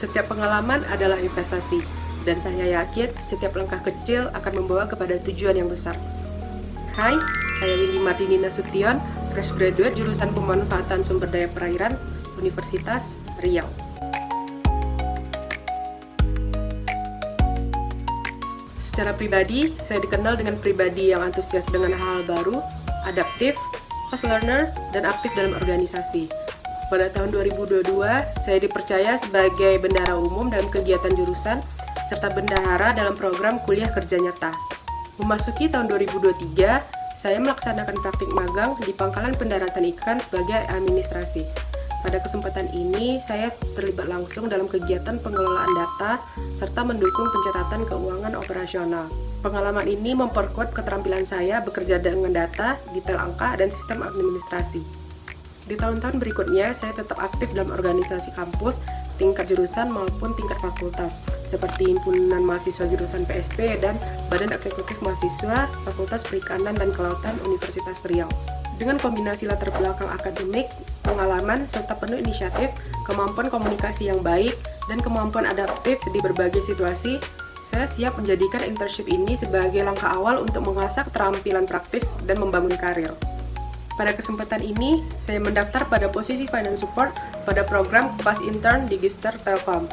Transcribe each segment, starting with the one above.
Setiap pengalaman adalah investasi, dan saya yakin setiap langkah kecil akan membawa kepada tujuan yang besar. Hai, saya Windy Martini Nasution, fresh graduate jurusan Pemanfaatan Sumber Daya Perairan, Universitas Riau. Secara pribadi, saya dikenal dengan pribadi yang antusias dengan hal-hal baru, adaptif, fast learner, dan aktif dalam organisasi. Pada tahun 2022, saya dipercaya sebagai bendahara umum dalam kegiatan jurusan, serta bendahara dalam program kuliah kerja nyata. Memasuki tahun 2023, saya melaksanakan praktik magang di Pangkalan Pendaratan Ikan sebagai administrasi. Pada kesempatan ini, saya terlibat langsung dalam kegiatan pengelolaan data serta mendukung pencatatan keuangan operasional. Pengalaman ini memperkuat keterampilan saya bekerja dengan data, detail angka, dan sistem administrasi. Di tahun-tahun berikutnya, saya tetap aktif dalam organisasi kampus, tingkat jurusan maupun tingkat fakultas, seperti Himpunan Mahasiswa Jurusan PSP dan Badan Eksekutif Mahasiswa Fakultas Perikanan dan Kelautan Universitas Riau. Dengan kombinasi latar belakang akademik, pengalaman, serta penuh inisiatif, kemampuan komunikasi yang baik, dan kemampuan adaptif di berbagai situasi, saya siap menjadikan internship ini sebagai langkah awal untuk mengasah keterampilan praktis dan membangun karir. Pada kesempatan ini, saya mendaftar pada posisi Finance Support pada program Kupas Intern di Gister Telkom.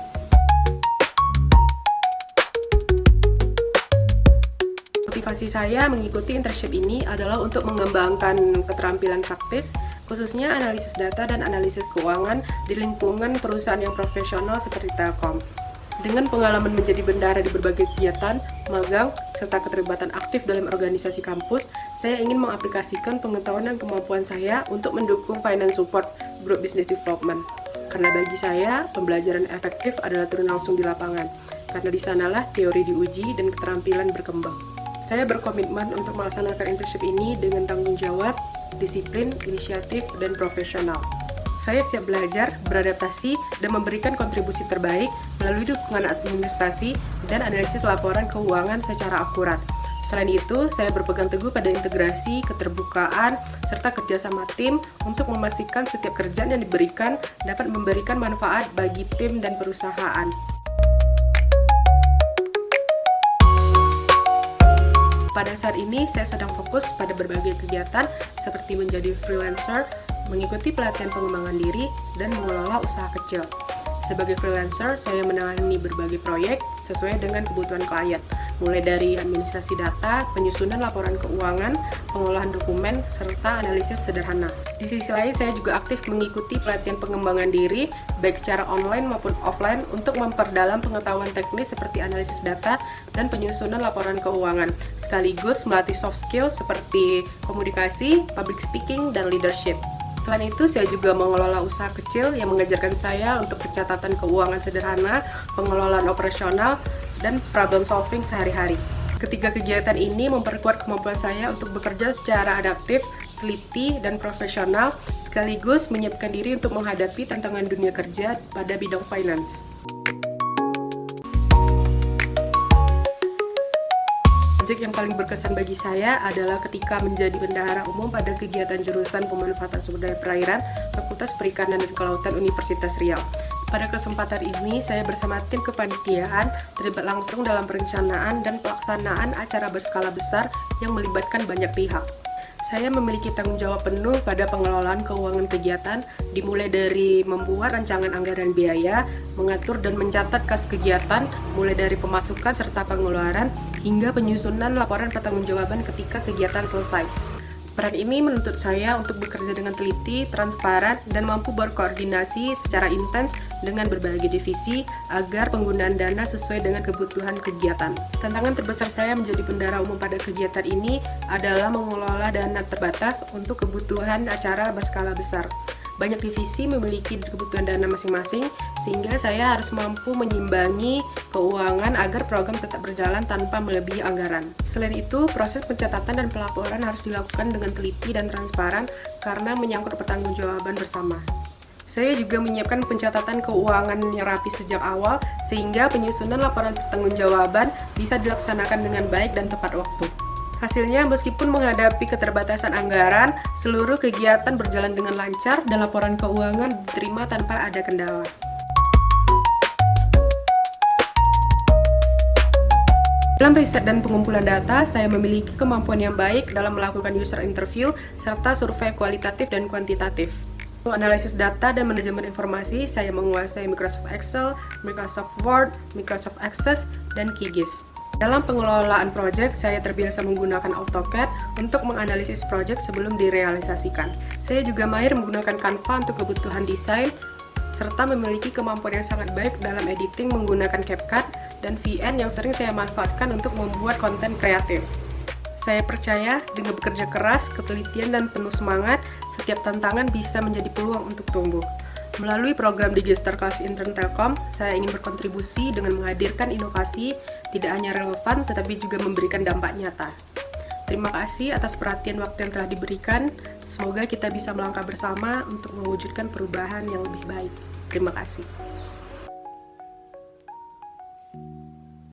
Motivasi saya mengikuti internship ini adalah untuk mengembangkan keterampilan praktis, khususnya analisis data dan analisis keuangan di lingkungan perusahaan yang profesional seperti Telkom. Dengan pengalaman menjadi bendahara di berbagai kegiatan, magang, serta keterlibatan aktif dalam organisasi kampus, saya ingin mengaplikasikan pengetahuan dan kemampuan saya untuk mendukung Finance Support Group Business Development. Karena bagi saya, pembelajaran efektif adalah turun langsung di lapangan, karena di sanalah teori diuji dan keterampilan berkembang. Saya berkomitmen untuk melaksanakan internship ini dengan tanggung jawab, disiplin, inisiatif, dan profesional. Saya siap belajar, beradaptasi, dan memberikan kontribusi terbaik melalui dukungan administrasi dan analisis laporan keuangan secara akurat. Selain itu, saya berpegang teguh pada integrasi, keterbukaan, serta kerjasama tim untuk memastikan setiap kerjaan yang diberikan dapat memberikan manfaat bagi tim dan perusahaan. Pada saat ini, saya sedang fokus pada berbagai kegiatan seperti menjadi freelancer, mengikuti pelatihan pengembangan diri, dan mengelola usaha kecil. Sebagai freelancer, saya menangani berbagai proyek sesuai dengan kebutuhan klien, mulai dari administrasi data, penyusunan laporan keuangan, pengolahan dokumen, serta analisis sederhana. Di sisi lain, saya juga aktif mengikuti pelatihan pengembangan diri, baik secara online maupun offline, untuk memperdalam pengetahuan teknis seperti analisis data dan penyusunan laporan keuangan, sekaligus melatih soft skill seperti komunikasi, public speaking, dan leadership. Selain itu, saya juga mengelola usaha kecil yang mengajarkan saya untuk pencatatan keuangan sederhana, pengelolaan operasional, dan problem solving sehari-hari. Ketiga kegiatan ini memperkuat kemampuan saya untuk bekerja secara adaptif, teliti, dan profesional, sekaligus menyiapkan diri untuk menghadapi tantangan dunia kerja pada bidang finance. Project yang paling berkesan bagi saya adalah ketika menjadi bendahara umum pada kegiatan jurusan Pemanfaatan Sumber Daya Perairan, Fakultas Perikanan dan Kelautan Universitas Riau. Pada kesempatan ini, saya bersama tim kepanitiaan terlibat langsung dalam perencanaan dan pelaksanaan acara berskala besar yang melibatkan banyak pihak. Saya memiliki tanggung jawab penuh pada pengelolaan keuangan kegiatan, dimulai dari membuat rancangan anggaran biaya, mengatur dan mencatat kas kegiatan, mulai dari pemasukan serta pengeluaran, hingga penyusunan laporan pertanggungjawaban ketika kegiatan selesai. Peran ini menuntut saya untuk bekerja dengan teliti, transparan, dan mampu berkoordinasi secara intens dengan berbagai divisi agar penggunaan dana sesuai dengan kebutuhan kegiatan. Tantangan terbesar saya menjadi bendahara umum pada kegiatan ini adalah mengelola dana terbatas untuk kebutuhan acara berskala besar. Banyak divisi memiliki kebutuhan dana masing-masing, sehingga saya harus mampu menyimbangi keuangan agar program tetap berjalan tanpa melebihi anggaran. Selain itu, proses pencatatan dan pelaporan harus dilakukan dengan teliti dan transparan karena menyangkut pertanggungjawaban bersama. Saya juga menyiapkan pencatatan keuangan yang rapi sejak awal, sehingga penyusunan laporan pertanggungjawaban bisa dilaksanakan dengan baik dan tepat waktu. Hasilnya, meskipun menghadapi keterbatasan anggaran, seluruh kegiatan berjalan dengan lancar dan laporan keuangan diterima tanpa ada kendala. Dalam riset dan pengumpulan data, saya memiliki kemampuan yang baik dalam melakukan user interview serta survei kualitatif dan kuantitatif. Untuk analisis data dan manajemen informasi, saya menguasai Microsoft Excel, Microsoft Word, Microsoft Access, dan QGIS. Dalam pengelolaan proyek, saya terbiasa menggunakan AutoCAD untuk menganalisis proyek sebelum direalisasikan. Saya juga mahir menggunakan Canva untuk kebutuhan desain, serta memiliki kemampuan yang sangat baik dalam editing menggunakan CapCut dan VN yang sering saya manfaatkan untuk membuat konten kreatif. Saya percaya dengan bekerja keras, ketelitian, dan penuh semangat, setiap tantangan bisa menjadi peluang untuk tumbuh. Melalui program Digister Kelas Intern Telkom, saya ingin berkontribusi dengan menghadirkan inovasi, tidak hanya relevan, tetapi juga memberikan dampak nyata. Terima kasih atas perhatian waktu yang telah diberikan. Semoga kita bisa melangkah bersama untuk mewujudkan perubahan yang lebih baik. Terima kasih.